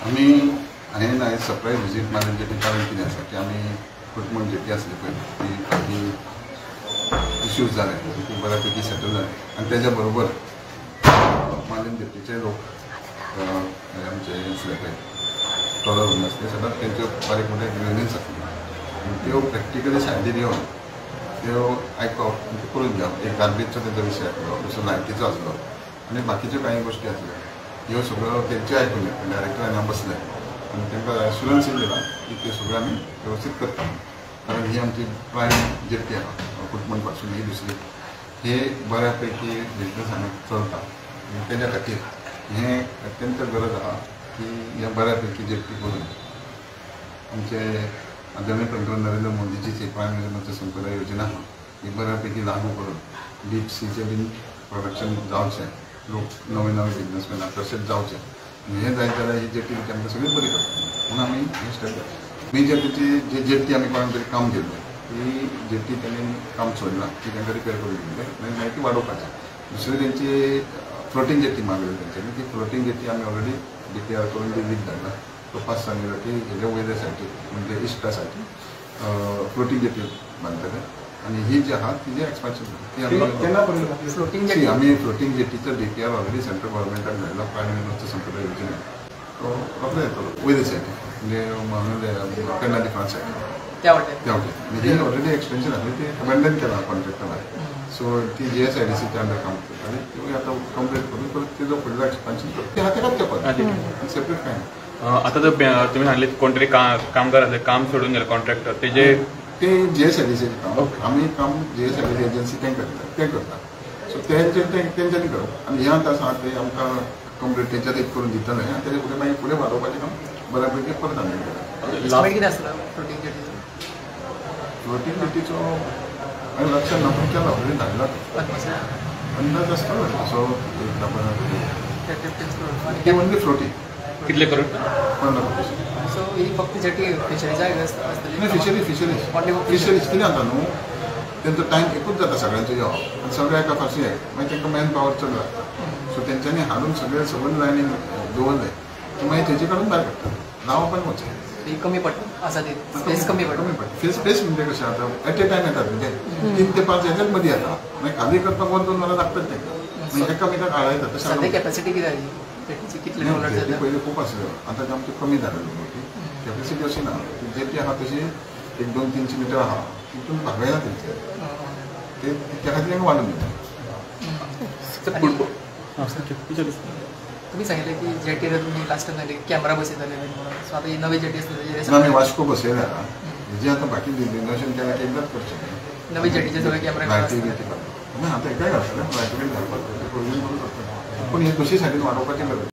आम्ही हांवें surprise visit मारून जेटी कारण कितें आसा की आमी कुटुंब जेटी आसली पळय ती काही इश्यूज जाले ती बऱ्यापैकी सेटल जाले आनी तेज्या बरोबर मालून जेटीचे लोक आमचे आसले पळय ट्रॉलर म्हणून आसले सदांच तेंच्यो बारीक मोठे युनियन्स आसले आनी त्यो प्रॅक्टिकली सायडीर येवन त्यो आयकप आनी करून घेवप एक गार्बेजचो तेजो विशय आसलो दुसरो लायटीचो आसलो आनी बाकीच्यो कांय गोश्टी आसल्यो ह्यो सगळ्यो तेंचे आयकून डायरेक्टर हांगा बसले आनी तांकां एश्युरन्स दिला की त्यो सगळ्यो आमी वेवस्थीत करता कारण ही आमची प्रायम जेटी आहा कुटमण पासून ही दुसरी हे बऱ्यापैकी बिजनस हांगा चलता आनी तेज्या खातीर हें अत्यंत गरज आहा की ह्या बऱ्यापैकी जेटी करून आमचे आदरणीय पंतप्रधान नरेंद्र मोदीची जी प्रायम मिनिस्टर संपदा योजना आहा ही बऱ्यापैकी लागू करून डीप सीचे बीन प्रोडक्शन जावचें लोक नवे नवे बिजनसमॅन आकर्शीत जावचे हें जायत जाल्यार ही जेटी आमकां सगळी बरी करता म्हणून आमी हें स्टेप घेतला ही जेटीची जी जेटी आमी कोणाक तरी काम दिल्लें ही जेटी तेणी काम सोडलां ती तांकां रिपेर करून दिल्लें आनी मागीर ती वाडोवपाचें दुसरी तेंची फ्लोटींग जेटी मागली तेंच्यांनी ती फ्लोटींग जेटी आमी ऑलरेडी DPR करून वीक धाडला तो 5 सांगितलो की हेजे वयल्या सायडीक म्हणजे इश्टा सायडीक फ्लोटींग जेटी बांदतले आनी ही जी आहा तिजें एक्सपान्शन ती आमी आमी फ्लोटींग जेटीचो DPR ऑलरेडी सेंट्रल गव्हर्मेंटाक धाडला प्रायम मिनिस्टर संपदा योजनेक तो रोखडो येतलो वयल्या सायडीक म्हणजे कन्या डिफरंस सायडीक त्या वाटेन ही ऑलरेडी एक्सटेंशन आसली ती अबॅन्डन केला कॉन्ट्रॅक्टरान सो ती GSIDCच्या अंडर काम करता आनी ती आतां कंप्लीट करून परत तेजो फुडलो एक्सपान्शन करता ते हाती करता सेपरेट कांय आता जर तुम्ही सांगले कोणतरी कामगार असले काम सोडून गेले कॉन्ट्रॅक्टर तेजे ते GSIDCचे काम आमी काम GSIDC एजन्सी तें करता सो तेंच्यांनी करप आनी हें आतां आसा ते आमकां कंप्लीट तेंच्या एक करून दितले आनी तेजे फुडें मागीर फुडें वाडोवपाचें काम बऱ्यापैकी परत आमी करता कितें आसलो फ्लोटींग जेटीचो फ्लोटींग जेटीचो हांवें लक्षांत ना पूण केला ऑलरेडी धाडला अंदाज आसता सो ती ओन्ली फ्लोटींग कितले करून 15 कोटी सो ही फक्त जेटी फिशरीज आसतली फिशरीज कितें जाता न्हू तेंचो टायम एकूच जाता सगळ्यांचो यो आनी सगळे एका फाशी मागीर तांकां मॅन पावर चड लागता सो तेंच्यांनी हाडून सगळे सबंद लायनीन दवरले मागीर तेजे काडून भायर काडटा लावप आनी वचचें ती कमी पडटा आसा ती स्पेस कमी पडटा स्पेस म्हणजे कशें आतां एट ए टायम येतात म्हणजे 3 ते 5 हेच्याच मदीं येता मागीर खाली करपाक 1-2 वरां लागतात तांकां मागीर एका मिटाक हाडयता तशें सद्या कॅपॅसिटी कितें जाली जेटीची कितले डॉलर जाता पयलीं खूब आसल्यो आतां ती आमची कमी जालेली कॅपॅसिटी अशी ना जेटी आहा तशी 1-2-300 मिटर आहा तितून भागयना तेंचे ते त्या खातीर तांकां वाडून दिता तुम्ही सांगितले की जेटीर तुम्ही लास्ट टाइम सांगितले कॅमेरा बसयताले म्हणून सो आतां ही नवी जेटी आसली आमी वास्को बसयल्या हेजी आतां बाकी रिनोवेशन केल्यार की एकदांच करचें नवी जेटीचे सगळे कॅमेरा लायटी बिटी आतां एकाय घालतले लायटी बीट घालपाक प्रोविजन करून करता पूण ही दुसरी सायडीन वाडोवपाची गरज